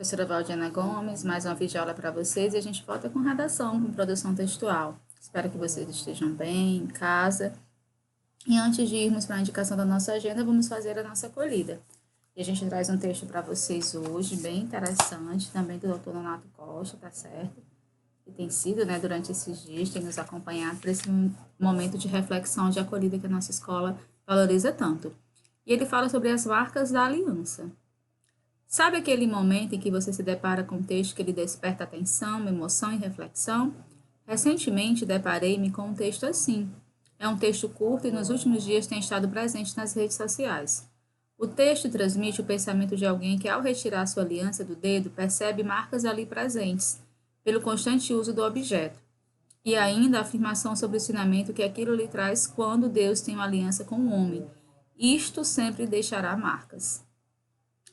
Professora Valdiana Gomes, mais uma videoaula para vocês e a gente volta com redação, com produção textual. Espero que vocês estejam bem, em casa. E antes de irmos para a indicação da nossa agenda, vamos fazer a nossa acolhida. E a gente traz um texto para vocês hoje, bem interessante, também do Dr. Nonato Costa, tá certo? E tem sido, durante esses dias, tem nos acompanhado para esse momento de reflexão, de acolhida que a nossa escola valoriza tanto. E ele fala sobre as marcas da aliança. Sabe aquele momento em que você se depara com um texto que lhe desperta atenção, emoção e reflexão? Recentemente deparei-me com um texto assim. É um texto curto e nos últimos dias tem estado presente nas redes sociais. O texto transmite o pensamento de alguém que, ao retirar sua aliança do dedo, percebe marcas ali presentes, pelo constante uso do objeto. E ainda a afirmação sobre o ensinamento que aquilo lhe traz quando Deus tem uma aliança com o homem. Isto sempre deixará marcas.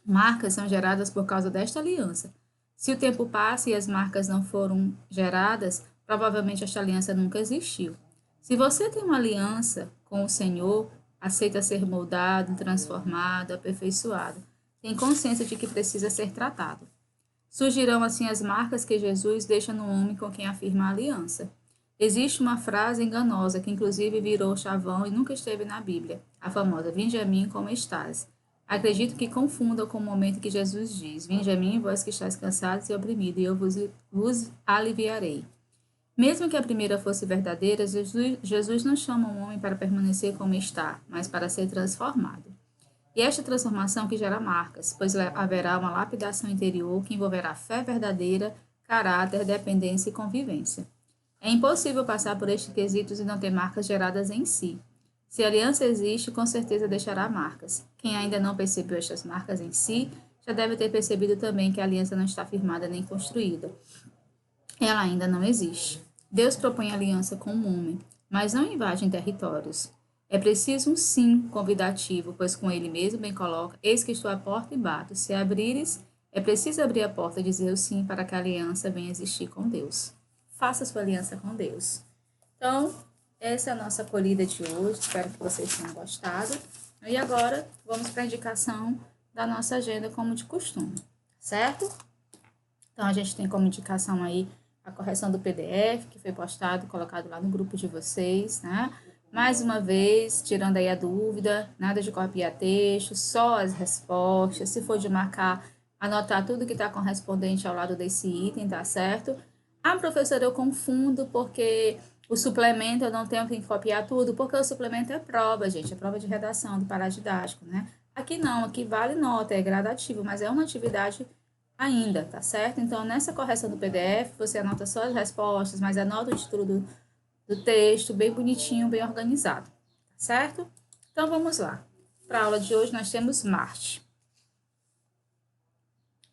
Marcas são geradas por causa desta aliança. Se o tempo passa e as marcas não foram geradas, provavelmente esta aliança nunca existiu. Se você tem uma aliança com o Senhor, aceita ser moldado, transformado, aperfeiçoado, tem consciência de que precisa ser tratado. Surgirão assim as marcas que Jesus deixa no homem com quem afirma a aliança. Existe uma frase enganosa que inclusive virou chavão e nunca esteve na Bíblia, a famosa "Vinde a mim como estás". Acredito que confundam com o momento que Jesus diz: "Vinde a mim, vós que estáis cansados e oprimidos, e eu vos aliviarei". Mesmo que a primeira fosse verdadeira, Jesus não chama um homem para permanecer como está, mas para ser transformado. E esta transformação que gera marcas, pois haverá uma lapidação interior que envolverá fé verdadeira, caráter, dependência e convivência. É impossível passar por estes quesitos e não ter marcas geradas em si. Se a aliança existe, com certeza deixará marcas. Quem ainda não percebeu estas marcas em si, já deve ter percebido também que a aliança não está firmada nem construída. Ela ainda não existe. Deus propõe aliança com o homem, mas não invade territórios. É preciso um sim convidativo, pois com ele mesmo bem coloca: "Eis que estou à porta e bato. Se abrires", é preciso abrir a porta e dizer o sim para que a aliança venha existir com Deus. Faça sua aliança com Deus. Então, essa é a nossa acolhida de hoje. Espero que vocês tenham gostado. E agora, vamos para a indicação da nossa agenda, como de costume, certo? Então, a gente tem como indicação aí a correção do PDF, que foi postado e colocado lá no grupo de vocês, né? Mais uma vez, tirando aí a dúvida, nada de copiar texto, só as respostas. Se for de marcar, anotar tudo que está correspondente ao lado desse item, tá certo? Ah, professora, eu confundo porque o suplemento eu não tenho que copiar tudo, porque o suplemento é prova, gente, é prova de redação, do paradidático, né? Aqui não, aqui vale nota, é gradativo, mas é uma atividade ainda, tá certo? Então, nessa correção do PDF, você anota só as respostas, mas anota o título do texto, bem bonitinho, bem organizado, tá certo? Então, vamos lá. Para a aula de hoje, nós temos Marte.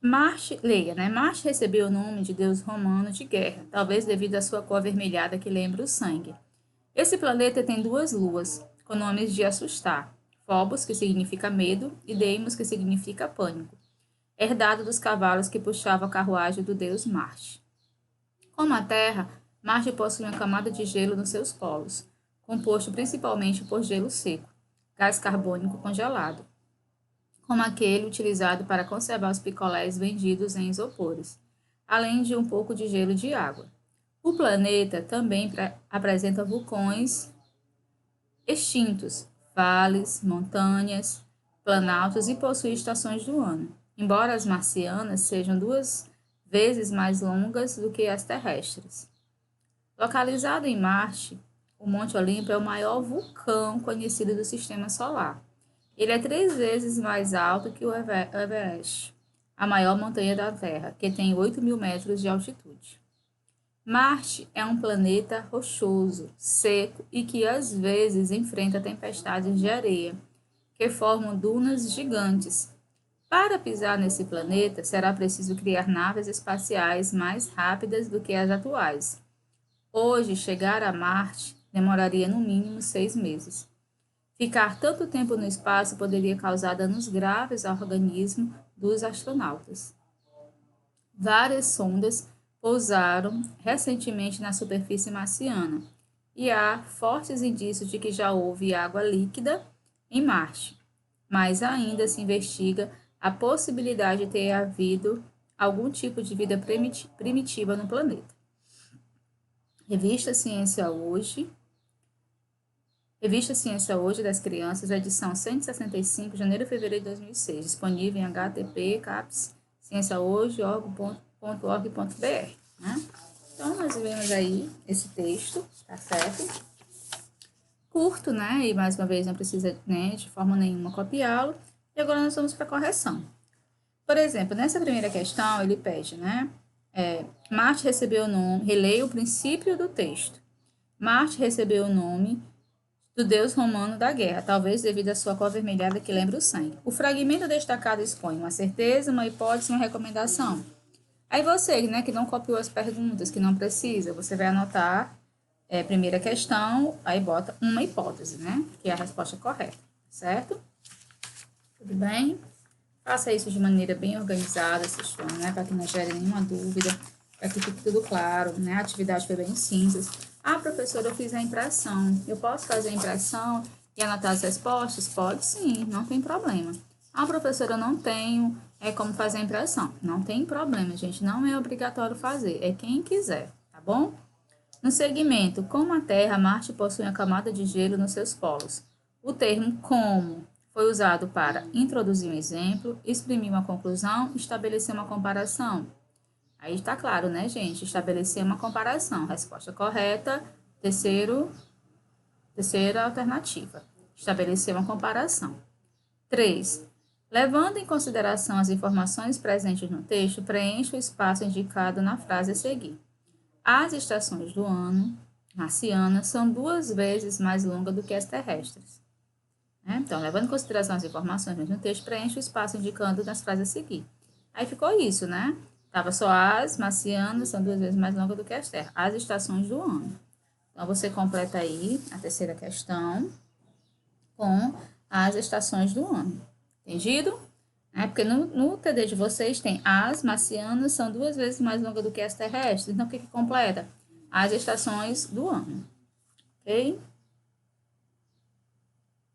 Marte, leia, né? Marte recebeu o nome de deus romano de guerra, talvez devido à sua cor avermelhada que lembra o sangue. Esse planeta tem duas luas, com nomes de assustar: Phobos, que significa medo, e Deimos, que significa pânico, herdado dos cavalos que puxavam a carruagem do deus Marte. Como a Terra, Marte possui uma camada de gelo nos seus polos, composto principalmente por gelo seco, gás carbônico congelado, como aquele utilizado para conservar os picolés vendidos em isopores, além de um pouco de gelo de água. O planeta também apresenta vulcões extintos, vales, montanhas, planaltos e possui estações do ano, embora as marcianas sejam 2 vezes mais longas do que as terrestres. Localizado em Marte, o Monte Olimpo é o maior vulcão conhecido do Sistema Solar. Ele é 3 vezes mais alto que o Everest, a maior montanha da Terra, que tem 8.000 metros de altitude. Marte é um planeta rochoso, seco e que às vezes enfrenta tempestades de areia, que formam dunas gigantes. Para pisar nesse planeta, será preciso criar naves espaciais mais rápidas do que as atuais. Hoje, chegar a Marte demoraria no mínimo 6 meses. Ficar tanto tempo no espaço poderia causar danos graves ao organismo dos astronautas. Várias sondas pousaram recentemente na superfície marciana e há fortes indícios de que já houve água líquida em Marte, mas ainda se investiga a possibilidade de ter havido algum tipo de vida primitiva no planeta. Revista Ciência Hoje das Crianças, edição 165, janeiro e fevereiro de 2006, disponível em http caps cienciahoje.org.br, né? Então, nós vemos aí esse texto, tá certo? Curto, né? E mais uma vez não precisa, né, de forma nenhuma copiá-lo. E agora nós vamos para a correção. Por exemplo, nessa primeira questão, ele pede, né? Marte recebeu o nome, releia o princípio do texto. Marte recebeu o nome do deus romano da guerra, talvez devido à sua cor avermelhada que lembra o sangue. O fragmento destacado expõe uma certeza, uma hipótese e uma recomendação. Aí você, né, que não copiou as perguntas, que não precisa, você vai anotar primeira questão, aí bota uma hipótese, né, que é a resposta correta, certo? Tudo bem? Faça isso de maneira bem organizada, Sichuan, né, para que não gere nenhuma dúvida, para que fique tudo claro, né, a atividade foi bem simples. Ah, professora, eu fiz a impressão, eu posso fazer a impressão e anotar as respostas? Pode sim, não tem problema. Ah, professora, eu não tenho como fazer a impressão. Não tem problema, gente, não é obrigatório fazer, é quem quiser, tá bom? No segmento, como a Terra, Marte possui uma camada de gelo nos seus polos. O termo como foi usado para introduzir um exemplo, exprimir uma conclusão, estabelecer uma comparação. Aí está claro, né, gente? Estabelecer uma comparação. Resposta correta. Terceira alternativa. Estabelecer uma comparação. 3. Levando em consideração as informações presentes no texto, preencha o espaço indicado na frase a seguir. As estações do ano marcianas são 2 vezes mais longas do que as terrestres. Então, levando em consideração as informações no texto, preenche o espaço indicando nas frases a seguir. Aí ficou isso, né? Tava só as marcianas são 2 vezes mais longas do que as terras. As estações do ano. Então, você completa aí a terceira questão com as estações do ano. Entendido? Porque no TD de vocês tem as marcianas são 2 vezes mais longas do que as terrestres. Então, o que completa? As estações do ano. Ok?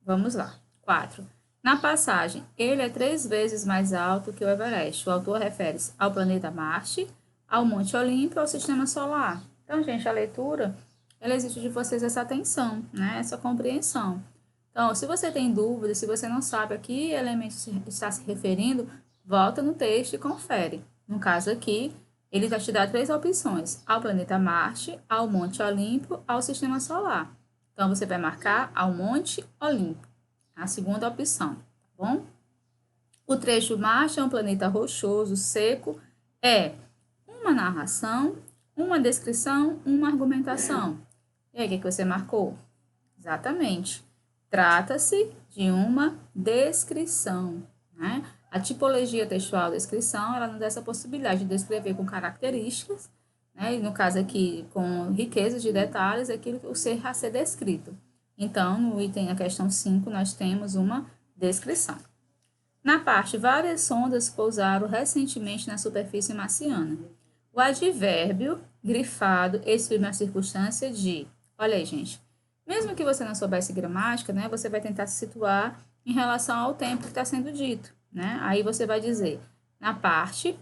Vamos lá. 4. Na passagem, ele é 3 vezes mais alto que o Everest. O autor refere-se ao planeta Marte, ao Monte Olimpo e ao Sistema Solar. Então, gente, a leitura, ela exige de vocês essa atenção, né? Essa compreensão. Então, se você tem dúvidas, se você não sabe a que elemento está se referindo, volta no texto e confere. No caso aqui, ele vai te dar 3 opções: ao planeta Marte, ao Monte Olimpo, ao Sistema Solar. Então, você vai marcar ao Monte Olimpo, a segunda opção, tá bom? O trecho Marte é um planeta rochoso, seco, é uma narração, uma descrição, uma argumentação. E aí, o que você marcou? Exatamente. Trata-se de uma descrição, né? A tipologia textual descrição, ela nos dá essa possibilidade de descrever com características, né? E no caso aqui, com riqueza de detalhes, aquilo que o ser a ser descrito. Então, no item, a questão 5, nós temos uma descrição. Na parte, várias sondas pousaram recentemente na superfície marciana. O advérbio grifado exprime a circunstância de... Olha aí, gente. Mesmo que você não soubesse gramática, né, você vai tentar se situar em relação ao tempo que está sendo dito, né? Aí você vai dizer, na parte,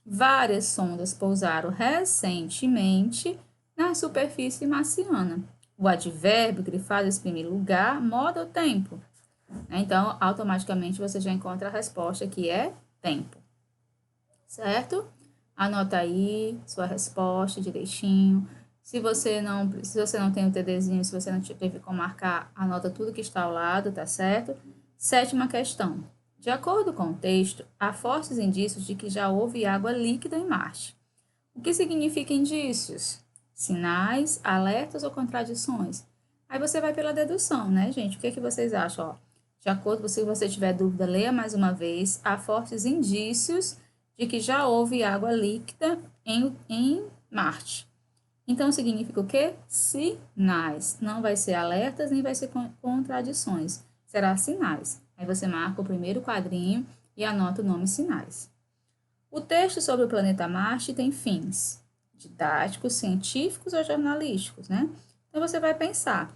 várias sondas pousaram recentemente na superfície marciana. O advérbio grifado exprime lugar, modo ou tempo. Então, automaticamente você já encontra a resposta que é tempo. Certo? Anota aí sua resposta direitinho. Se você não tem o TDzinho, se você não teve como marcar, anota tudo que está ao lado, tá certo? 7ª questão. De acordo com o texto, há fortes indícios de que já houve água líquida em Marte. O que significa indícios? Sinais, alertas ou contradições? Aí você vai pela dedução, né, gente? O que vocês acham? Ó, de acordo, se você tiver dúvida, leia mais uma vez. Há fortes indícios de que já houve água líquida em Marte. Então, significa o quê? Sinais. Não vai ser alertas, nem vai ser contradições. Será sinais. Aí você marca o primeiro quadrinho e anota o nome sinais. O texto sobre o planeta Marte tem fins didáticos, científicos ou jornalísticos, né? Então, você vai pensar,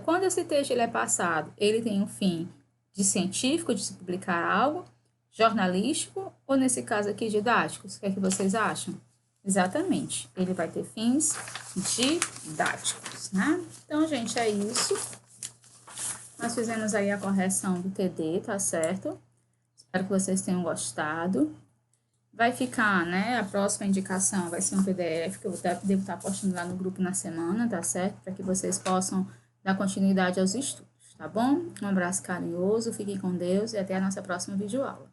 quando esse texto ele é passado, ele tem um fim de científico, de se publicar algo, jornalístico ou, nesse caso aqui, didáticos? O que é que vocês acham? Exatamente, ele vai ter fins didáticos, né? Então, gente, é isso. Nós fizemos aí a correção do TD, tá certo? Espero que vocês tenham gostado. Vai ficar, né? A próxima indicação vai ser um PDF que eu devo estar postando lá no grupo na semana, tá certo? Para que vocês possam dar continuidade aos estudos, tá bom? Um abraço carinhoso, fiquem com Deus e até a nossa próxima videoaula.